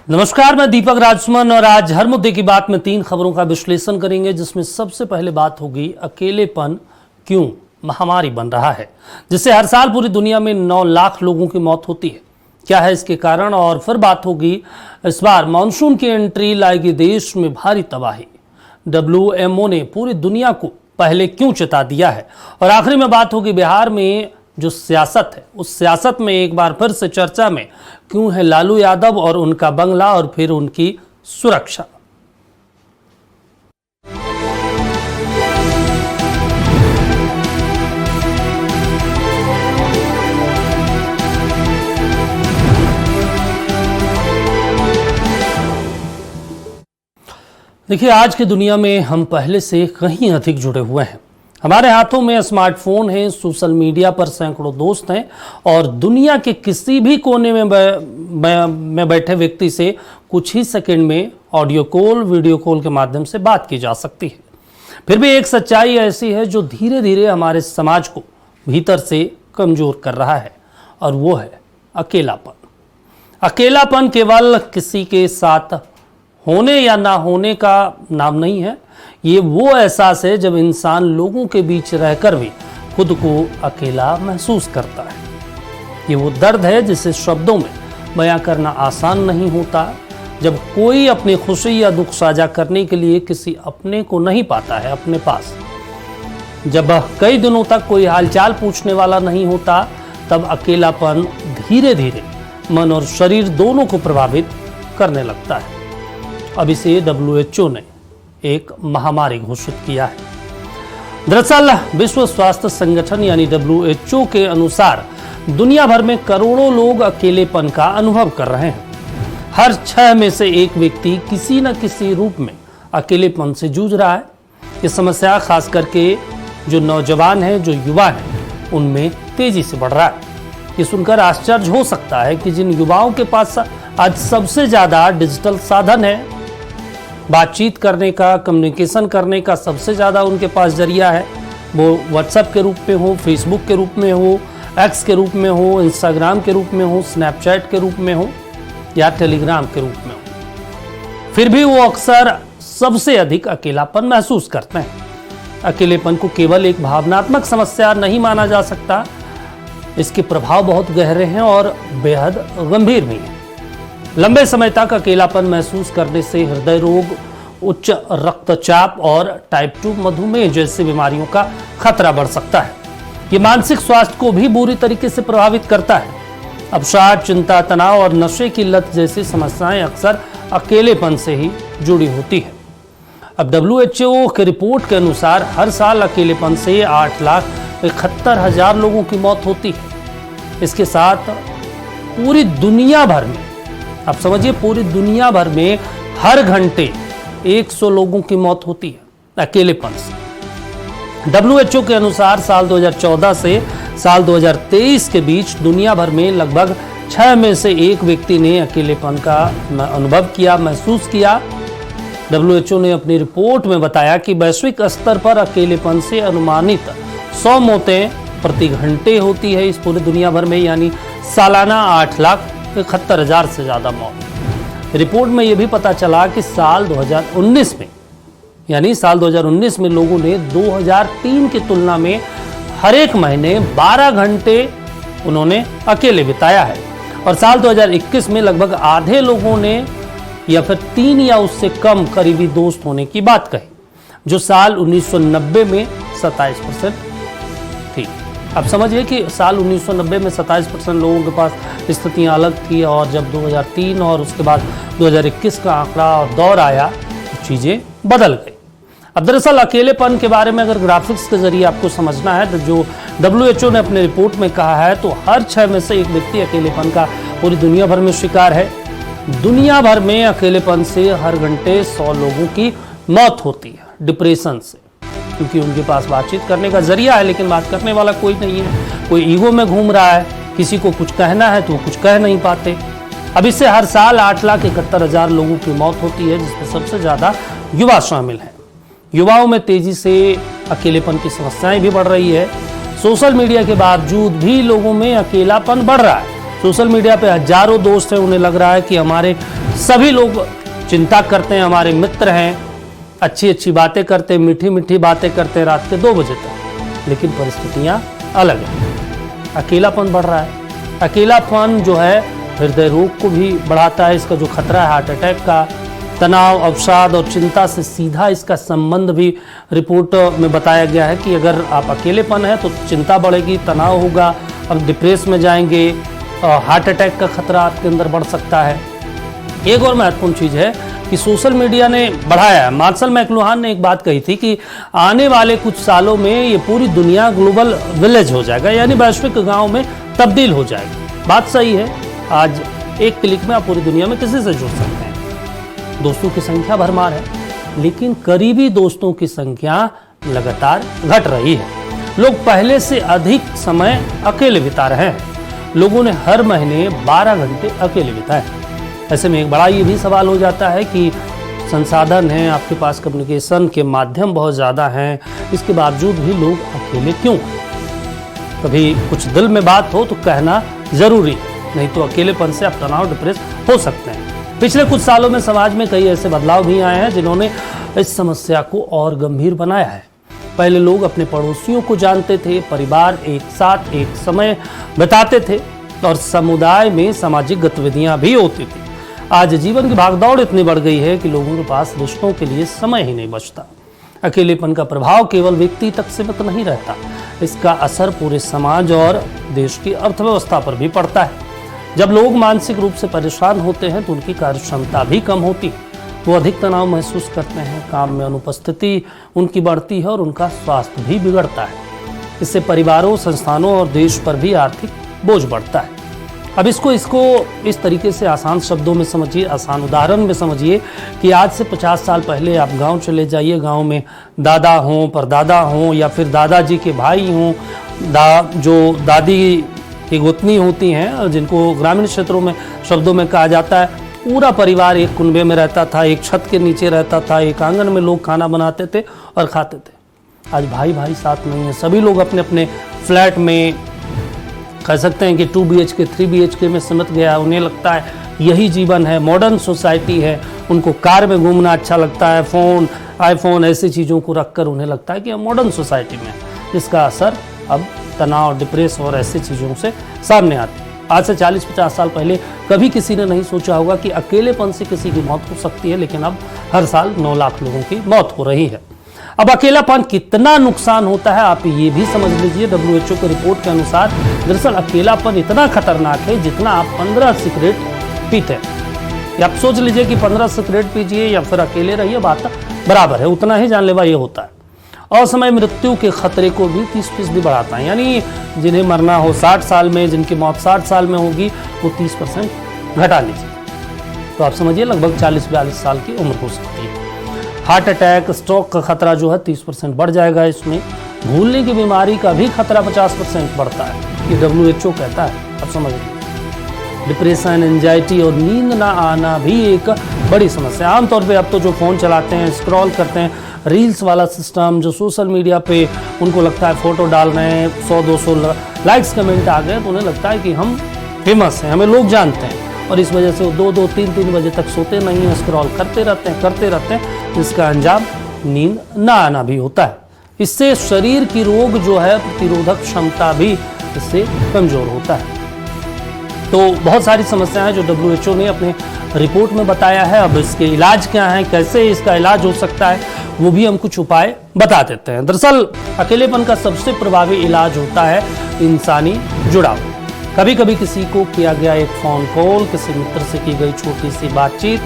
नमस्कार, मैं दीपक राजसमन और आज हर मुद्दे की बात में 3 खबरों का विश्लेषण करेंगे, जिसमें सबसे पहले बात होगी अकेलेपन क्यों महामारी बन रहा है, जिससे हर साल पूरी दुनिया में 9 लाख लोगों की मौत होती है। क्या है इसके कारण? और फिर बात होगी इस बार मानसून की एंट्री लाएगी देश में भारी तबाही, WMO ने पूरी दुनिया को पहले क्यों चेता दिया है। और आखिरी में बात होगी बिहार में जो सियासत है, उस सियासत में एक बार फिर से चर्चा में क्यों है लालू यादव और उनका बंगला और फिर उनकी सुरक्षा। देखिए, आज की दुनिया में हम पहले से कहीं अधिक जुड़े हुए हैं। हमारे हाथों में स्मार्टफोन है, सोशल मीडिया पर सैकड़ों दोस्त हैं और दुनिया के किसी भी कोने में बैठे व्यक्ति से कुछ ही सेकंड में ऑडियो कॉल, वीडियो कॉल के माध्यम से बात की जा सकती है। फिर भी एक सच्चाई ऐसी है जो धीरे धीरे हमारे समाज को भीतर से कमजोर कर रहा है, और वो है अकेलापन। अकेलापन केवल किसी के साथ होने या ना होने का नाम नहीं है। ये वो एहसास है जब इंसान लोगों के बीच रहकर भी खुद को अकेला महसूस करता है। ये वो दर्द है जिसे शब्दों में बयां करना आसान नहीं होता, जब कोई अपनी खुशी या दुख साझा करने के लिए किसी अपने को नहीं पाता है अपने पास, जब कई दिनों तक कोई हालचाल पूछने वाला नहीं होता, तब अकेलापन धीरे धीरे मन और शरीर दोनों को प्रभावित करने लगता है। अब इसे WHO ने एक महामारी घोषित किया है। दरअसल विश्व स्वास्थ्य संगठन यानी WHO के अनुसार दुनिया भर में करोड़ों लोग अकेलेपन का अनुभव कर रहे हैं। हर 6 में से एक व्यक्ति किसी न किसी रूप में अकेलेपन से जूझ रहा है। ये समस्या खास करके जो नौजवान हैं, जो युवा हैं, उनमें तेजी से बढ़ रहा है। ये सुनकर आश्चर्य हो सकता है कि जिन युवाओं के पास आज सबसे ज्यादा डिजिटल साधन है, बातचीत करने का, कम्युनिकेशन करने का सबसे ज़्यादा उनके पास जरिया है, वो व्हाट्सएप के रूप में हो, फेसबुक के रूप में हो, एक्स के रूप में हो, इंस्टाग्राम के रूप में हो, स्नैपचैट के रूप में हो या टेलीग्राम के रूप में हो, फिर भी वो अक्सर सबसे अधिक अकेलापन महसूस करते हैं। अकेलेपन को केवल एक भावनात्मक समस्या नहीं माना जा सकता, इसके प्रभाव बहुत गहरे हैं और बेहद गंभीर भी हैं। लंबे समय तक अकेलापन महसूस करने से हृदय रोग, उच्च रक्तचाप और टाइप 2 मधुमेह जैसी बीमारियों का खतरा बढ़ सकता है। ये मानसिक स्वास्थ्य को भी बुरी तरीके से प्रभावित करता है। अवसाद, चिंता, तनाव और नशे की लत जैसी समस्याएं अक्सर अकेलेपन से ही जुड़ी होती है। अब WHO की रिपोर्ट के अनुसार हर साल अकेलेपन से 8,71,000 लोगों की मौत होती है। इसके साथ पूरी दुनिया भर में, आप समझिए, पूरी दुनिया भर में हर घंटे 100 लोगों की मौत होती है अकेलेपन से। WHO के अनुसार साल 2014 से साल 2023 के बीच दुनिया भर में लगभग 6 में से 1 व्यक्ति ने अकेलेपन का अनुभव किया, महसूस किया। WHO ने अपनी रिपोर्ट में बताया कि वैश्विक स्तर पर अकेलेपन से अनुमानित 100 मौतें प्रति घंटे होती है इस पूरी दुनिया भर में, यानी सालाना 8,71,000 से ज़्यादा मौत। रिपोर्ट में यह भी पता चला कि साल 2019 में, यानी साल 2019 में लोगों ने 2003 की तुलना में हर एक महीने 12 घंटे उन्होंने अकेले बिताया है। और साल 2021 में लगभग आधे लोगों ने या फिर 3 या उससे कम करीबी दोस्त होने की बात कही, जो साल 1990 में 27% थी। अब समझिए कि साल 1990 में 27% लोगों के पास स्थितियाँ अलग थी, और जब 2003 और उसके बाद 2021 का आंकड़ा और दौर आया तो चीज़ें बदल गई। अब दरअसल अकेलेपन के बारे में अगर ग्राफिक्स के जरिए आपको समझना है तो जो WHO ने अपने रिपोर्ट में कहा है, तो हर 6 में से 1 व्यक्ति अकेलेपन का पूरी दुनिया भर में शिकार है। दुनिया भर में अकेलेपन से हर घंटे 100 लोगों की मौत होती है डिप्रेशन से, क्योंकि उनके पास बातचीत करने का जरिया है लेकिन बात करने वाला कोई नहीं है। कोई ईगो में घूम रहा है, किसी को कुछ कहना है तो वो कुछ कह नहीं पाते। अब इससे हर साल 8,71,000 लोगों की मौत होती है, जिसमें सबसे ज़्यादा युवा शामिल हैं। युवाओं में तेजी से अकेलेपन की समस्याएं भी बढ़ रही है। सोशल मीडिया के बावजूद भी लोगों में अकेलापन बढ़ रहा है। सोशल मीडिया पे हजारों दोस्त हैं, उन्हें लग रहा है कि हमारे सभी लोग चिंता करते हैं, हमारे मित्र हैं, अच्छी अच्छी बातें करते हैं, मीठी मीठी बातें करते हैं रात के 2 बजे तक। लेकिन परिस्थितियां अलग हैं। अकेलापन बढ़ रहा है। अकेलापन जो है हृदय रोग को भी बढ़ाता है। इसका जो खतरा है हार्ट अटैक का, तनाव, अवसाद और चिंता से सीधा इसका संबंध भी रिपोर्ट में बताया गया है कि अगर आप अकेलेपन है तो चिंता बढ़ेगी, तनाव होगा, आप डिप्रेस में जाएंगे, हार्ट अटैक का खतरा आपके अंदर बढ़ सकता है। एक और महत्वपूर्ण चीज़ है कि सोशल मीडिया ने बढ़ाया है। मार्शल मैकलुहान ने एक बात कही थी कि आने वाले कुछ सालों में ये पूरी दुनिया ग्लोबल विलेज हो जाएगा, यानी वैश्विक गांव में तब्दील हो जाएगा। बात सही है। आज एक क्लिक में आप पूरी दुनिया में किसी से जुड़ सकते हैं। दोस्तों की संख्या भरमार है, लेकिन करीबी दोस्तों की संख्या लगातार घट रही है। लोग पहले से अधिक समय अकेले बिता रहे हैं। लोगों ने हर महीने 12 घंटे अकेले बिताए। ऐसे में एक बड़ा ये भी सवाल हो जाता है कि संसाधन है, आपके पास कम्युनिकेशन के माध्यम बहुत ज़्यादा हैं, इसके बावजूद भी लोग अकेले क्यों? कभी कुछ दिल में बात हो तो कहना जरूरी है, नहीं तो अकेलेपन से आप तनाव, डिप्रेस हो सकते हैं। पिछले कुछ सालों में समाज में कई ऐसे बदलाव भी आए हैं जिन्होंने इस समस्या को और गंभीर बनाया है। पहले लोग अपने पड़ोसियों को जानते थे, परिवार एक साथ एक समय बिताते थे और समुदाय में सामाजिक गतिविधियां भी होती थी। आज जीवन की भागदौड़ इतनी बढ़ गई है कि लोगों के पास रिश्तों के लिए समय ही नहीं बचता। अकेलेपन का प्रभाव केवल व्यक्ति तक सीमित नहीं रहता, इसका असर पूरे समाज और देश की अर्थव्यवस्था पर भी पड़ता है। जब लोग मानसिक रूप से परेशान होते हैं तो उनकी कार्य क्षमता भी कम होती है, वो अधिक तनाव महसूस करते हैं, काम में अनुपस्थिति उनकी बढ़ती है और उनका स्वास्थ्य भी बिगड़ता है। इससे परिवारों, संस्थानों और देश पर भी आर्थिक बोझ बढ़ता है। अब इसको इस तरीके से आसान शब्दों में समझिए, आसान उदाहरण में समझिए कि आज से 50 साल पहले आप गांव चले जाइए, गांव में दादा हों, परदादा हों या फिर दादाजी के भाई हों, जो दादी की गोतनी होती हैं, जिनको ग्रामीण क्षेत्रों में शब्दों में कहा जाता है, पूरा परिवार एक कुनबे में रहता था, एक छत के नीचे रहता था, एक आंगन में लोग खाना बनाते थे और खाते थे। आज भाई भाई साथ नहीं है, सभी लोग अपने अपने फ्लैट में, कह सकते हैं कि 2 BHK 3 BHK में सिमट गया। उन्हें लगता है यही जीवन है, मॉडर्न सोसाइटी है। उनको कार में घूमना अच्छा लगता है, फ़ोन, आईफोन ऐसी चीज़ों को रखकर उन्हें लगता है कि हम मॉडर्न सोसाइटी में है। इसका असर अब तनाव, डिप्रेस और ऐसी चीज़ों से सामने आती है। आज से 40-50 साल पहले कभी किसी ने नहीं सोचा होगा कि अकेलेपन से किसी की मौत हो सकती है, लेकिन अब हर साल 9 लाख लोगों की मौत हो रही है। अब अकेलापन कितना नुकसान होता है आप ये भी समझ लीजिए। WHO की रिपोर्ट के अनुसार दरअसल अकेलापन इतना खतरनाक है जितना आप 15 सिगरेट पीते हैं। आप सोच लीजिए कि 15 सिगरेट पीजिए या फिर अकेले रहिए, बात बराबर है, उतना ही जानलेवा ये होता है। असमय मृत्यु के खतरे को भी 30% बढ़ाता है, यानी जिन्हें मरना हो 60 साल में, जिनकी मौत 60 साल में होगी, वो 30% घटा लीजिए तो आप समझिए लगभग 40-42 साल की उम्र हो सकती है। हार्ट अटैक, स्ट्रोक का खतरा जो है 30% बढ़ जाएगा। इसमें भूलने की बीमारी का भी खतरा 50% बढ़ता है, ये WHO कहता है। अब समझ लीजिए डिप्रेशन, एंजाइटी और नींद ना आना भी एक बड़ी समस्या। आमतौर पे अब तो जो फ़ोन चलाते हैं, स्क्रॉल करते हैं, रील्स वाला सिस्टम, जो सोशल मीडिया पे उनको लगता है फ़ोटो डाल रहे हैं, 100-200 लाइक्स कमेंट आ गए तो उन्हें लगता है कि हम फेमस हैं, हमें लोग जानते हैं, और इस वजह से वो 2-2, 3-3 बजे तक सोते नहीं हैं, स्क्रॉल करते रहते हैं, जिसका अंजाम नींद ना आना भी होता है। इससे शरीर की रोग जो है प्रतिरोधक क्षमता भी इससे कमज़ोर होता है। तो बहुत सारी समस्याएं जो WHO ने अपने रिपोर्ट में बताया है। अब इसके इलाज क्या हैं, कैसे इसका इलाज हो सकता है, वो भी हम कुछ उपाय बता देते हैं। दरअसल अकेलेपन का सबसे प्रभावी इलाज होता है इंसानी जुड़ाव। कभी कभी किसी को किया गया एक फ़ोन कॉल, किसी मित्र से की गई छोटी सी बातचीत,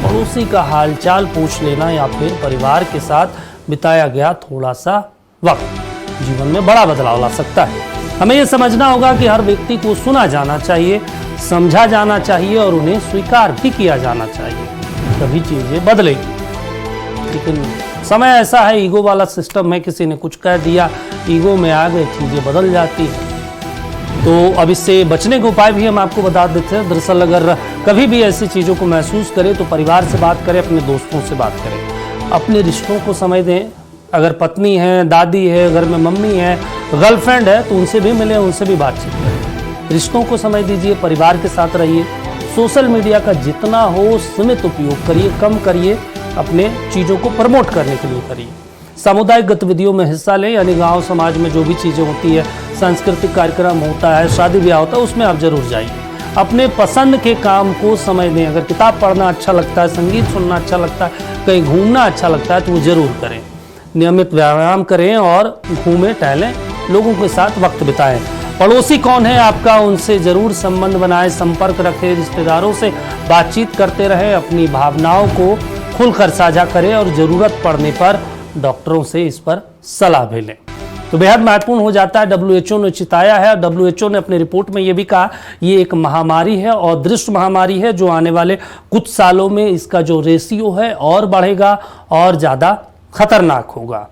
पड़ोसी का हालचाल पूछ लेना या फिर परिवार के साथ बिताया गया थोड़ा सा वक्त जीवन में बड़ा बदलाव ला सकता है। हमें यह समझना होगा कि हर व्यक्ति को सुना जाना चाहिए, समझा जाना चाहिए और उन्हें स्वीकार भी किया जाना चाहिए, तभी चीज़ें बदलेगी। लेकिन समय ऐसा है, ईगो वाला सिस्टम है, किसी ने कुछ कह दिया, ईगो में आ गए, चीज़ें बदल जाती हैं। तो अब इससे बचने के उपाय भी हम आपको बता देते हैं। दरअसल अगर कभी भी ऐसी चीज़ों को महसूस करें तो परिवार से बात करें, अपने दोस्तों से बात करें, अपने रिश्तों को समय दें। अगर पत्नी है, दादी है, घर में मम्मी है, गर्लफ्रेंड है, तो उनसे भी मिलें, उनसे भी बातचीत करें। रिश्तों को समय दीजिए, परिवार के साथ रहिए। सोशल मीडिया का जितना हो सीमित उपयोग करिए, कम करिए, अपने चीज़ों को प्रमोट करने के लिए करिए। सामुदायिक गतिविधियों में हिस्सा लें, यानी गांव समाज में जो भी चीज़ें होती है, सांस्कृतिक कार्यक्रम होता है, शादी ब्याह होता है, उसमें आप जरूर जाइए। अपने पसंद के काम को समय दें। अगर किताब पढ़ना अच्छा लगता है, संगीत सुनना अच्छा लगता है, कहीं घूमना अच्छा लगता है तो वो जरूर करें। नियमित व्यायाम करें और घूमें टहलें, लोगों के साथ वक्त बिताएं। पड़ोसी कौन है आपका, उनसे जरूर संबंध बनाएं, संपर्क रखें, रिश्तेदारों से बातचीत करते रहें, अपनी भावनाओं को खुलकर साझा करें और ज़रूरत पड़ने पर डॉक्टरों से इस पर सलाह भी लें। तो बेहद महत्वपूर्ण हो जाता है। WHO ने चिताया है, WHO ने अपनी रिपोर्ट में ये भी कहा ये एक महामारी है और दृष्ट महामारी है, जो आने वाले कुछ सालों में इसका जो रेशियो है और बढ़ेगा और ज़्यादा खतरनाक होगा।